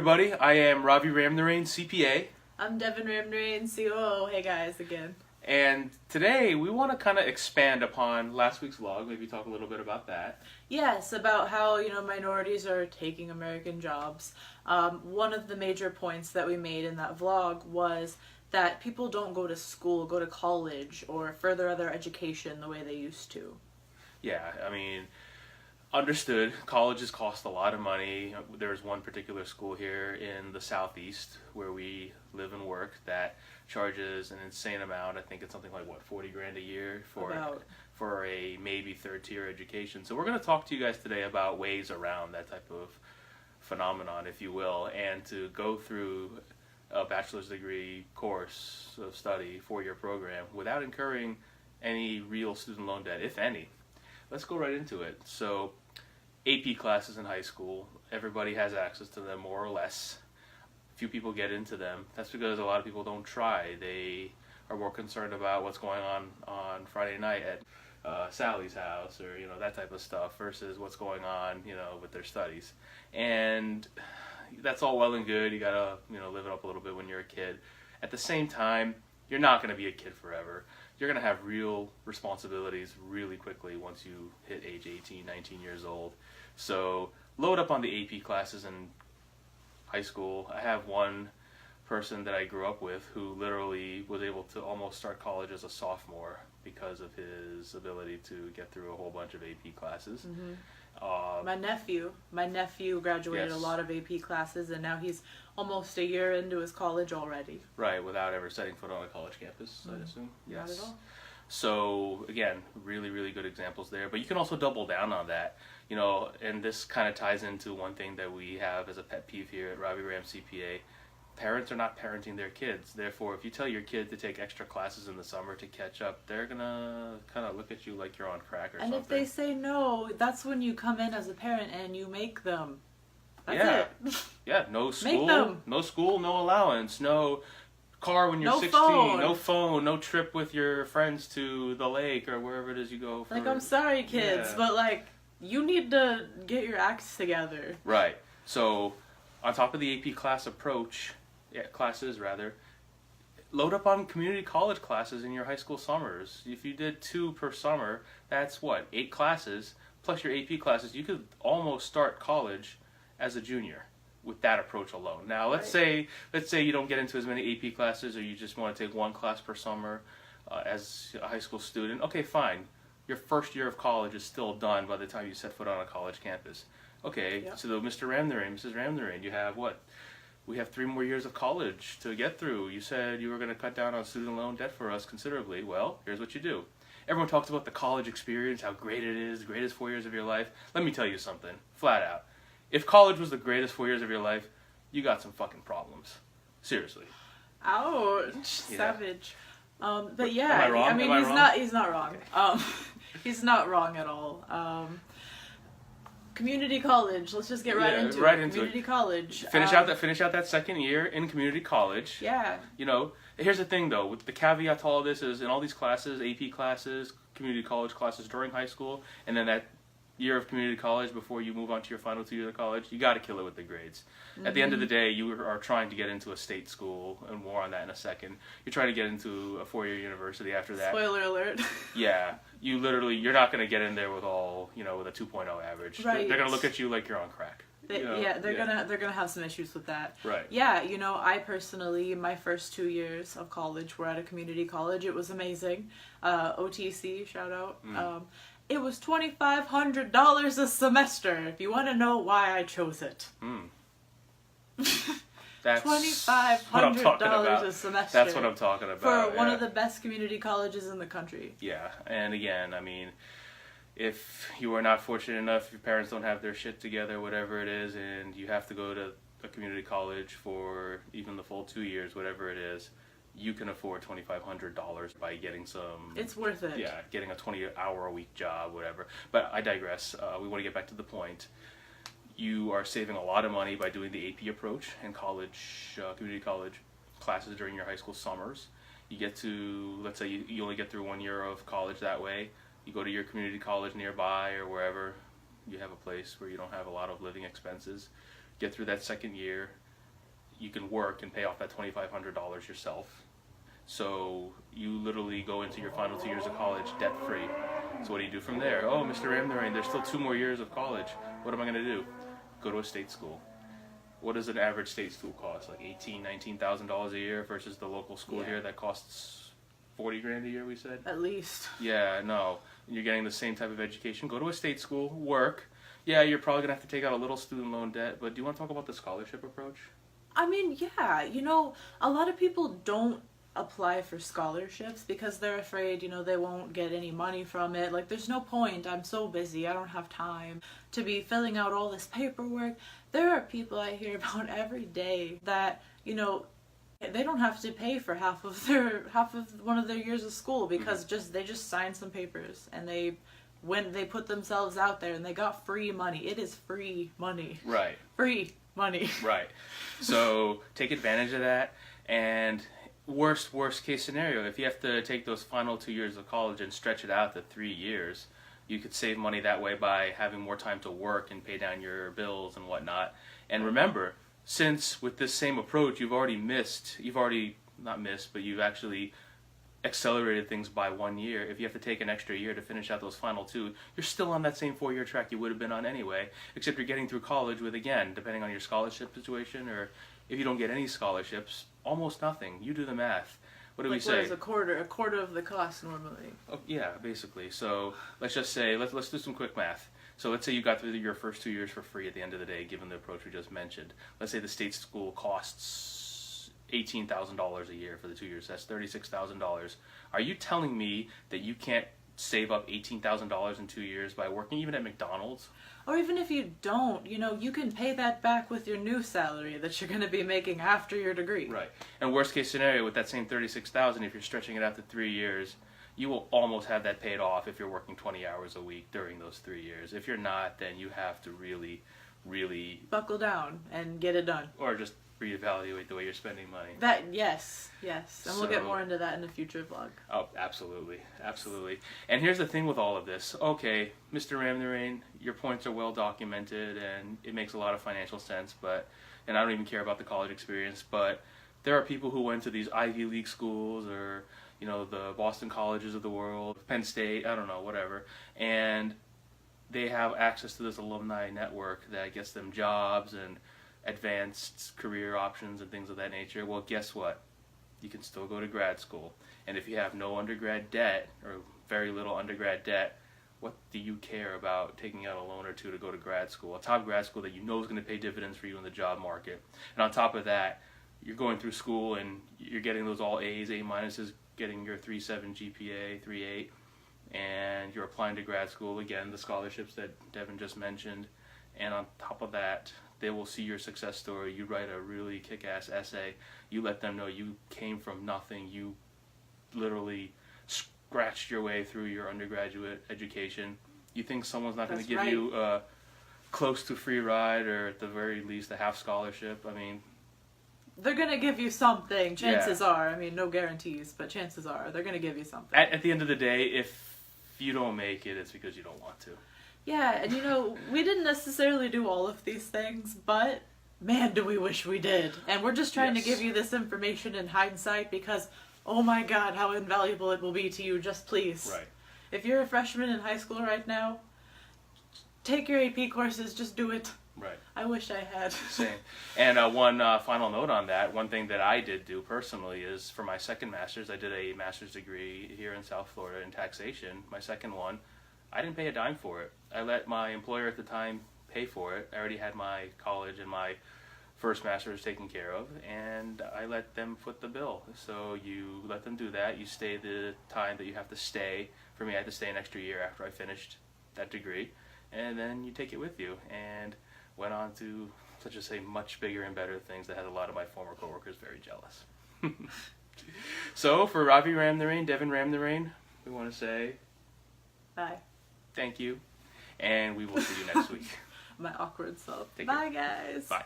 everybody, I am Ramnarain CPA. I'm Devin Ramnarain, COO. Hey guys, again. And today we want to kind of expand upon last week's vlog, maybe talk a little bit about that. Yes, about how, minorities are taking American jobs. One of the major points that we made in that vlog was that people don't go to school, go to college, or further other education the way they used to. Yeah, I mean, understood, colleges cost a lot of money. There's one particular school here in the southeast where we live and work that charges an insane amount. I think it's something like, what, 40 grand a year for a maybe third tier education. So we're going to talk to you guys today about ways around that type of phenomenon, if you will, and to go through a bachelor's degree course of study, 4-year program, without incurring any real student loan debt, if any. Let's go right into it. So, AP classes in high school, everybody has access to them more or less. Few people get into them. That's because a lot of people don't try. They are more concerned about what's going on Friday night at Sally's house, or that type of stuff, versus what's going on with their studies. And that's all well and good. You gotta live it up a little bit when you're a kid. At the same time, you're not going to be a kid forever. You're going to have real responsibilities really quickly once you hit age 18, 19 years old. So load up on the AP classes in high school. I have one person that I grew up with who literally was able to almost start college as a sophomore because of his ability to get through a whole bunch of AP classes. Mm-hmm. My nephew graduated a lot of AP classes, and now he's almost a year into his college already. Right, without ever setting foot on a college campus, I assume. Yes. Not at all. So, again, really, really good examples there. But you can also double down on that, and this kind of ties into one thing that we have as a pet peeve here at RaviRamCPA. Parents are not parenting their kids. Therefore, if you tell your kid to take extra classes in the summer to catch up, they're going to kind of look at you like you're on crack or something. And if they say no, that's when you come in as a parent and you make them. That's it. Yeah, no school. Make them. No school, no allowance, no car when you're 16, no phone, no trip with your friends to the lake or wherever it is you go. I'm sorry, kids, but you need to get your acts together. Right. So, on top of the AP classes, load up on community college classes in your high school summers. If you did 2 per summer, that's 8 classes plus your AP classes. You could almost start college as a junior with that approach alone. Now, let's say you don't get into as many AP classes, or you just want to take 1 class per summer as a high school student. Okay, fine. Your first year of college is still done by the time you set foot on a college campus. Okay, so Mr. Ramnarain, Mrs. Ramnarain, you have what? We have 3 more years of college to get through. You said you were going to cut down on student loan debt for us considerably. Well, here's what you do. Everyone talks about the college experience, how great it is, the greatest 4 years of your life. Let me tell you something, flat out. If college was the greatest 4 years of your life, you got some fucking problems. Seriously. Ouch. Savage. But yeah, Am I wrong? I mean, he's not wrong. Okay. He's not wrong at all. Community college. Let's just get into it. Community college. Finish out that second year in community college. Yeah. Here's the thing though. With the caveat to all this is in all these classes, AP classes, community college classes during high school, and then that year of community college before you move on to your final 2 years of college, you got to kill it with the grades. Mm-hmm. At the end of the day, you are trying to get into a state school, and more on that in a second. You're trying to get into a 4-year university after that. Spoiler alert. Yeah, you're not going to get in there with with a 2.0 average. Right. They're going to look at you like you're on crack. They're gonna have some issues with that. Right. Yeah, I personally, my first 2 years of college were at a community college. It was amazing. OTC, shout out. It was $2,500 a semester. If you want to know why I chose it. That's $2,500 a semester. That's what I'm talking about. For one of the best community colleges in the country. Yeah, and again, I mean, if you are not fortunate enough, your parents don't have their shit together, whatever it is, and you have to go to a community college for even the full 2 years, whatever it is, you can afford $2,500 by getting some... It's worth it. Yeah, getting a 20-hour-a-week job, whatever. But I digress. We want to get back to the point. You are saving a lot of money by doing the AP approach in college, community college classes during your high school summers. You get to, let's say you only get through 1 year of college that way. You go to your community college nearby or wherever you have a place where you don't have a lot of living expenses. Get through that second year. you can work and pay off that $2,500 yourself. So you literally go into your final 2 years of college debt free. So what do you do from there? Oh, Mr. Ramnarain, there's still 2 more years of college. What am I going to do? Go to a state school. What does an average state school cost? Like $18,000-$19,000 a year versus the local school here that costs 40 grand a year, we said? At least. Yeah, no. You're getting the same type of education. Go to a state school, work. Yeah, you're probably going to have to take out a little student loan debt, but do you want to talk about the scholarship approach? I mean, yeah, a lot of people don't apply for scholarships because they're afraid, they won't get any money from it. Like, there's no point. I'm so busy. I don't have time to be filling out all this paperwork. There are people I hear about every day that, they don't have to pay for half of one of their years of school because they just signed some papers and when they put themselves out there and they got free money. It is free money. Right. Free money. Right. So take advantage of that. And worst case scenario, if you have to take those final 2 years of college and stretch it out to 3 years, you could save money that way by having more time to work and pay down your bills and whatnot. And remember, since with this same approach you've actually accelerated things by 1 year. If you have to take an extra year to finish out those final 2, you're still on that same 4-year track you would have been on anyway, except you're getting through college with, again, depending on your scholarship situation, or if you don't get any scholarships, almost nothing. You do the math. What do we say? What is a quarter of the cost normally? Oh, yeah, basically. So let's just say, let's do some quick math. So let's say you got through your first 2 years for free at the end of the day, given the approach we just mentioned. Let's say the state school costs $18,000 a year for the 2 years. That's $36,000. Are you telling me that you can't save up $18,000 in 2 years by working even at McDonald's? Or even if you don't, you can pay that back with your new salary that you're going to be making after your degree. Right. And worst case scenario, with that same $36,000, if you're stretching it out to 3 years, you will almost have that paid off if you're working 20 hours a week during those 3 years. If you're not, then you have to really, really buckle down and get it done. Or just reevaluate the way you're spending money. Yes. And we'll get more into that in a future vlog. Oh, absolutely. And here's the thing with all of this. Okay, Mr. Ramnarain, your points are well documented and it makes a lot of financial sense, and I don't even care about the college experience, but there are people who went to these Ivy League schools or, the Boston colleges of the world, Penn State, I don't know, whatever, and they have access to this alumni network that gets them jobs and advanced career options and things of that nature. Well, guess what? You can still go to grad school. And if you have no undergrad debt or very little undergrad debt, what do you care about taking out a loan or two to go to grad school? A top grad school that you know is going to pay dividends for you in the job market. And on top of that, you're going through school and you're getting those all A's, A minuses, getting your 3.7 GPA, 3.8, and you're applying to grad school, again, the scholarships that Devin just mentioned. And on top of that, they will see your success story. You write a really kick-ass essay. You let them know you came from nothing. You literally scratched your way through your undergraduate education. You think someone's not going to give you a close to free ride or at the very least a half scholarship? I mean, they're going to give you something. Chances are. I mean, no guarantees, but chances are they're going to give you something. At the end of the day, if you don't make it, it's because you don't want to. Yeah, and we didn't necessarily do all of these things, but man, do we wish we did. And we're just trying to give you this information in hindsight because, oh my God, how invaluable it will be to you. Just please. Right. If you're a freshman in high school right now, take your AP courses, just do it. Right. I wish I had. Same. And one final note on that, one thing that I did do personally is for my second master's, I did a master's degree here in South Florida in taxation, my second one. I didn't pay a dime for it. I let my employer at the time pay for it. I already had my college and my first master's taken care of, and I let them foot the bill. So you let them do that. You stay the time that you have to stay. For me, I had to stay an extra year after I finished that degree, and then you take it with you. And went on to, let's just say, much bigger and better things that had a lot of my former coworkers very jealous. So for RaviRamCPA, Devin Ramnarain, we want to say bye. Thank you, and we will see you next week. My awkward self. Take Bye, care. guys. Bye.